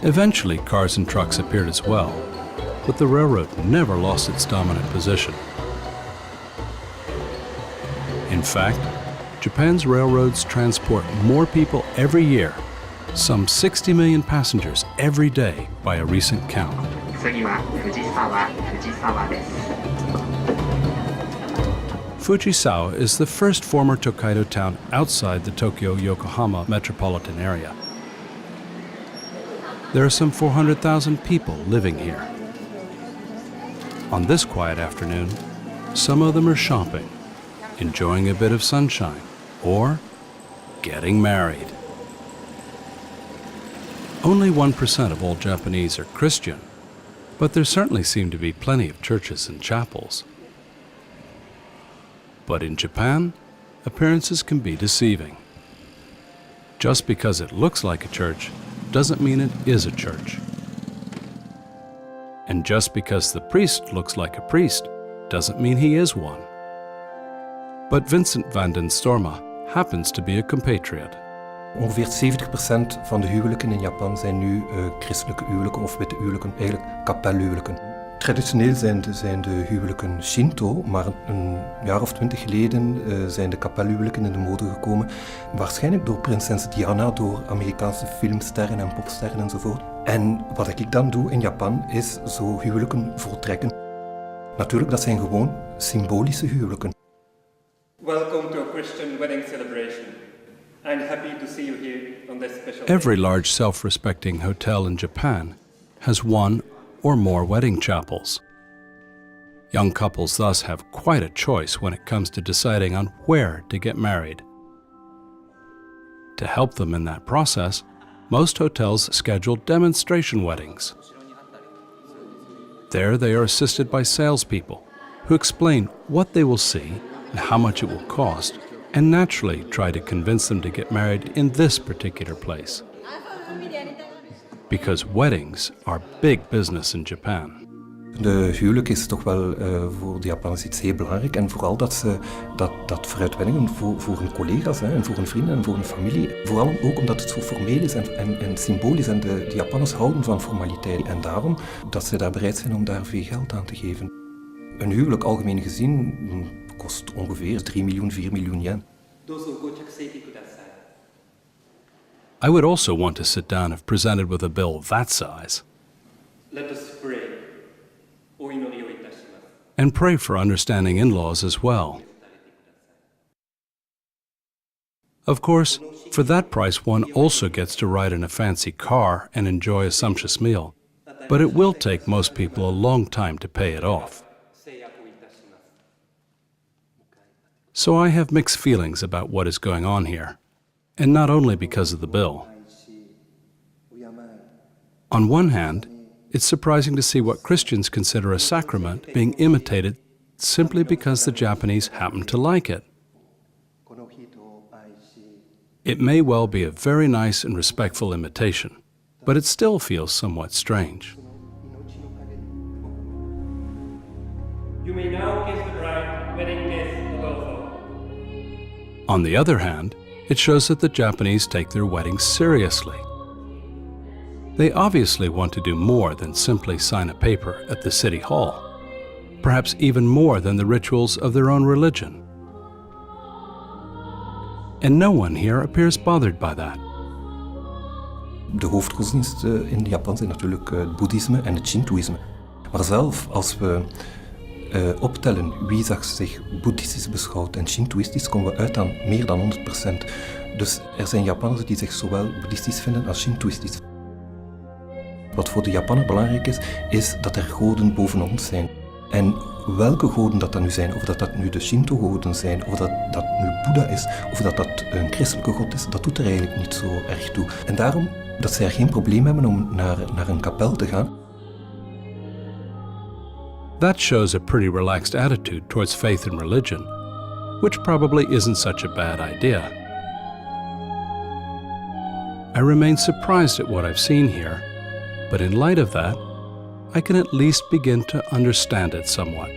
Eventually, cars and trucks appeared as well, but the railroad never lost its dominant position. In fact, Japan's railroads transport more people every year, some 60 million passengers every day by a recent count. Fujisawa is the first former Tokaido town outside the Tokyo-Yokohama metropolitan area. There are some 400,000 people living here. On this quiet afternoon, some of them are shopping, enjoying a bit of sunshine, or getting married. Only 1% of all Japanese are Christian, but there certainly seem to be plenty of churches and chapels. But in Japan, appearances can be deceiving. Just because it looks like a church doesn't mean it is a church. And just because the priest looks like a priest doesn't mean he is one. But Vincent van den Storma happens to be a compatriot. Ongeveer 70% van de huwelijken in Japan zijn nu christelijke huwelijken of witte huwelijken, eigenlijk kapelhuwelijken. Traditioneel zijn de huwelijken Shinto, maar een jaar of 20 geleden zijn de kapelhuwelijken in de mode gekomen. Waarschijnlijk door prinses Diana, door Amerikaanse filmsterren en popsterren enzovoort. En wat ik dan doe in Japan is zo huwelijken voltrekken. Natuurlijk, dat zijn gewoon symbolische huwelijken. Welcome to a Christian wedding celebration. I'm happy to see you here on this special day. Every large self-respecting hotel in Japan has one or more wedding chapels. Young couples thus have quite a choice when it comes to deciding on where to get married. To help them in that process, most hotels schedule demonstration weddings. There they are assisted by salespeople who explain what they will see and how much it will cost, and naturally try to convince them to get married in this particular place. Because weddings are big business in Japan. De huwelijk is toch wel voor de Japanners iets heel belangrijk. En vooral dat ze dat vooruitweddingen voor hun collega's en voor hun vrienden en voor hun familie. Vooral ook omdat het zo formeel is en symbolisch. En de Japanners houden van formaliteit. En daarom dat ze daar bereid zijn om daar veel geld aan te geven. Een huwelijk, algemeen gezien, kost ongeveer 3 miljoen, 4 miljoen yen. I would also want to sit down if presented with a bill that size. Let us pray. And pray for understanding in-laws as well. Of course, for that price one also gets to ride in a fancy car and enjoy a sumptuous meal, but it will take most people a long time to pay it off. So I have mixed feelings about what is going on here, and not only because of the bill. On one hand, it's surprising to see what Christians consider a sacrament being imitated simply because the Japanese happen to like it. It may well be a very nice and respectful imitation, but it still feels somewhat strange. You may now kiss the bride, wedding kiss the betrothal. On the other hand, it shows that the Japanese take their weddings seriously. They obviously want to do more than simply sign a paper at the city hall, perhaps even more than the rituals of their own religion. And no one here appears bothered by that. De hoofdgodsdiensten in Japan zijn natuurlijk het boeddhisme en het shintoïsme. Maar zelf, als we optellen wie zich boeddhistisch beschouwt en shintoïstisch, komen we uit aan meer dan 100%. Dus er zijn Japanners die zich zowel boeddhistisch vinden als shintoïstisch. Wat voor de Japaner belangrijk is dat er goden boven ons zijn. En welke goden dat dan nu zijn, of dat nu de Shinto-goden zijn, of dat nu Boeddha is, of dat een christelijke god is, dat doet er eigenlijk niet zo erg toe. En daarom dat zij er geen probleem hebben om naar een kapel te gaan. That shows a pretty relaxed attitude towards faith and religion, which probably isn't such a bad idea. I remain surprised at what I've seen here, but in light of that, I can at least begin to understand it somewhat.